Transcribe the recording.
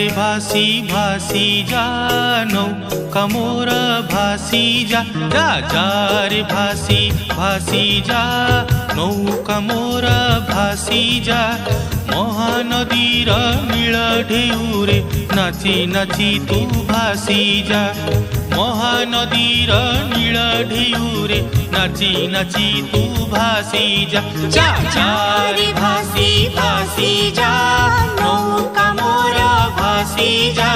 रे भासी भासी जा नौका मोर भासी जा जा जा रे भासी भासी जा नौका मोर भासी जा महानदीर नील ढेउरे नाची नाची तू भासी जा महानदीर नील ढेउरे नाची नाची तू भासी जा जा जा रे भासी भासी जा नौका मोर भासी जा।